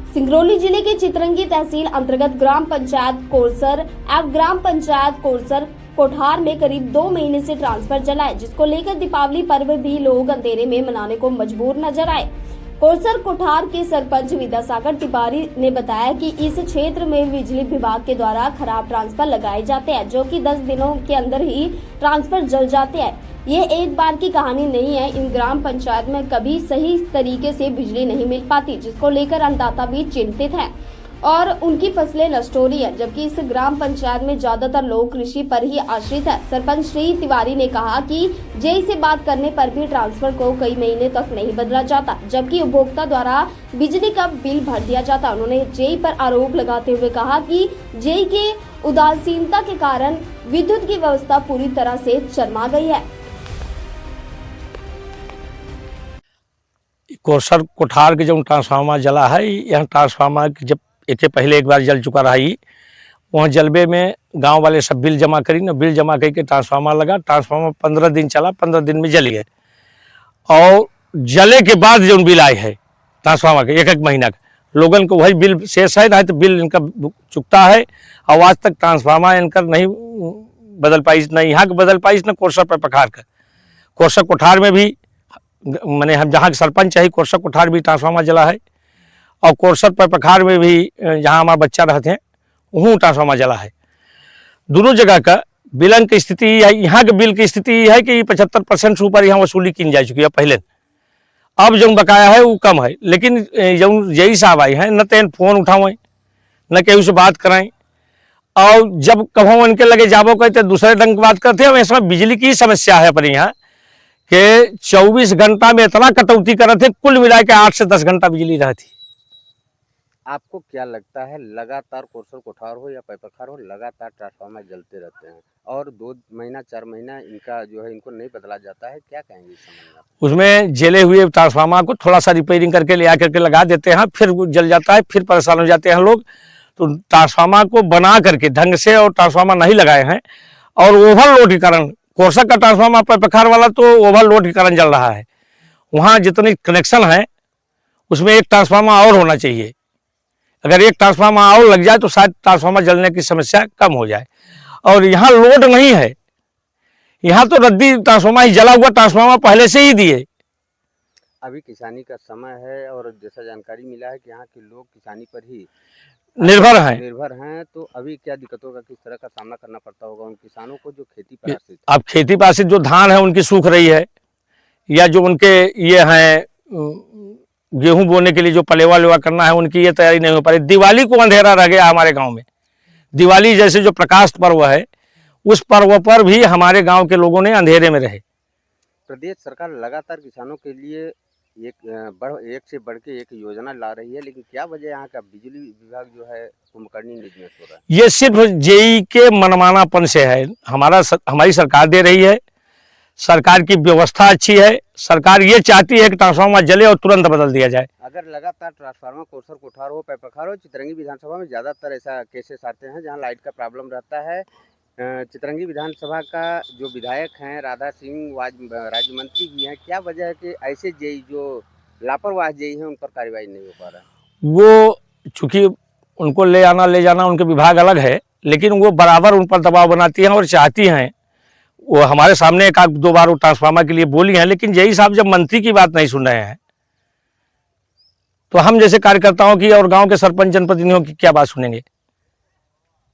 सिंगरौली जिले के चितरंगी तहसील अंतर्गत ग्राम पंचायत कोरसर एवं ग्राम पंचायत कोरसर कोठार में करीब 2 महीने से ट्रांसफर चला है, जिसको लेकर दीपावली पर्व भी लोग अंधेरे में मनाने को मजबूर नजर आए। कोरसर कोठार के सरपंच विद्यासागर तिवारी ने बताया कि इस क्षेत्र में बिजली विभाग के द्वारा खराब ट्रांसफर लगाए जाते हैं, जो कि 10 दिनों के अंदर ही ट्रांसफर जल जाते हैं। ये एक बार की कहानी नहीं है। इन ग्राम पंचायत में कभी सही तरीके से बिजली नहीं मिल पाती, जिसको लेकर अन्नदाता भी चिंतित हैं और उनकी फसलें नष्ट हो रही है, जबकि इस ग्राम पंचायत में ज्यादातर लोग कृषि पर ही आश्रित है। सरपंच श्री तिवारी ने कहा कि जेई से बात करने पर भी ट्रांसफर को कई महीने तक नहीं बदला जाता, जबकि उपभोक्ता द्वारा बिजली का बिल भर दिया जाता। उन्होंने जेई पर आरोप लगाते हुए कहा कि जेई के उदासीनता के कारण विद्युत की व्यवस्था पूरी तरह से चरमा गई है। कोरसर कोठार के जो ट्रांसफार्मर जला है, यह ट्रांसफार्मर जब इससे पहले एक बार जल चुका रहा ही, वहाँ जलबे में गांव वाले सब बिल जमा करी ना, बिल जमा करके ट्रांसफार्मर लगा। ट्रांसफार्मर 15 दिन चला, 15 दिन में जल गए। और जले के बाद जो बिल आए है ट्रांसफार्मर के 1-1 महीना का, लोगन को वही बिल शेष है ना, तो बिल इनका चुकता है। और आज तक ट्रांसफार्मर इनका नहीं बदल पाई, न यहाँ के बदल पाई, न कोरसर पर पखार का। कोरसर कोठार में भी मैंने हम जहाँ के सरपंच है, कोरसर कोठार भी ट्रांसफार्मर जला है, और कोरसर पर पखार में भी जहाँ हमारे बच्चा रहते हैं वहाँ ट्रांसफार्मर जला है। दोनों जगह का बिलन की स्थिति है। यहाँ के बिल की स्थिति है कि 75% से ऊपर यहाँ वसूली की जा चुकी है पहले। अब जो बकाया है वो कम है, लेकिन जो यही साहब आई हैं न तो फोन उठावें न कहीं से बात कराएं, और जब कभी उनके लगे जाबो कहते दूसरे ढंग की बात करते हैं। वैसे बिजली की समस्या है अपने यहाँ कि 24 घंटा में इतना कटौती कर रहे थे, कुल मिला के 8 से 10 घंटा बिजली रहती। आपको क्या लगता है, लगातार कोरसर कोठार हो या पैपखार हो, लगातार ट्रांसफार्मर जलते रहते हैं और 2 महीना 4 महीना इनका जो है इनको नहीं बदला जाता है, क्या कहेंगे इस संबंध में? उसमें जले हुए ट्रांसफार्मर को थोड़ा सा रिपेयरिंग करके ले आकर के लगा देते हैं, फिर जल जाता है, फिर परेशान हो जाते हैं लोग। तो ट्रांसफार्मर को बना करके ढंग से और ट्रांसफार्मर नहीं लगाए हैं, और ओवरलोड के कारण कोरसर का ट्रांसफार्मर पैपखार वाला तो ओवरलोड के कारण जल रहा है। वहाँ जितने कनेक्शन है उसमें एक ट्रांसफार्मर और होना चाहिए। अगर एक ट्रांसफार्मर और लग जाए तो शायद ट्रांसफार्मर जलने की समस्या कम हो जाए। और यहाँ लोड नहीं है, यहाँ तो रद्दी ट्रांसफार्मर ही, जला हुआ ट्रांसफार्मर पहले से ही दिए। अभी किसानी का समय है और जैसा जानकारी मिला है कि यहाँ के लोग किसानी पर ही निर्भर हैं। तो अभी क्या दिक्कतों का किस तरह का सामना करना पड़ता होगा उन किसानों को जो खेती पर आश्रित है? अब खेती पर आश्रित जो धान है उनकी सूख रही है, या जो उनके ये हैं गेहूं बोने के लिए जो पलेवा लेवा करना है, उनकी ये तैयारी नहीं हो पा रही। दिवाली को अंधेरा रह गया हमारे गांव में। दिवाली जैसे जो प्रकाश पर्व है, उस पर्व पर भी हमारे गांव के लोगों ने अंधेरे में रहे। प्रदेश सरकार लगातार किसानों के लिए एक से बढ़ के एक योजना ला रही है, लेकिन क्या वजह यहाँ का बिजली विभाग जो है कुंभकर्णी निजनेस हो रहा है? ये सिर्फ जेई के मनमानापन से है। हमारी सरकार दे रही है, सरकार की व्यवस्था अच्छी है। सरकार ये चाहती है कि ट्रांसफार्मर जले और तुरंत बदल दिया जाए। अगर लगातार ट्रांसफार्मर कोरसर कोठार हो, पैपखार हो, चितरंगी विधानसभा में ज़्यादातर ऐसा केसेस आते हैं जहाँ लाइट का प्रॉब्लम रहता है। चितरंगी विधानसभा का जो विधायक हैं राधा सिंह राज्य मंत्री भी हैं, क्या वजह है कि ऐसे जेई जो लापरवाह जेई हैं उन पर कार्रवाई नहीं हो पा रहा है? वो चूँकि उनको ले जाना उनके विभाग अलग है, लेकिन वो बराबर उन पर दबाव बनाती हैं और चाहती हैं। वो हमारे सामने 1-2 बार वो ट्रांसफार्मर के लिए बोली हैं, लेकिन जेई साहब जब मंत्री की बात नहीं सुन रहे हैं तो हम जैसे कार्यकर्ताओं की और गांव के सरपंच जनप्रतिनिधियों की क्या बात सुनेंगे?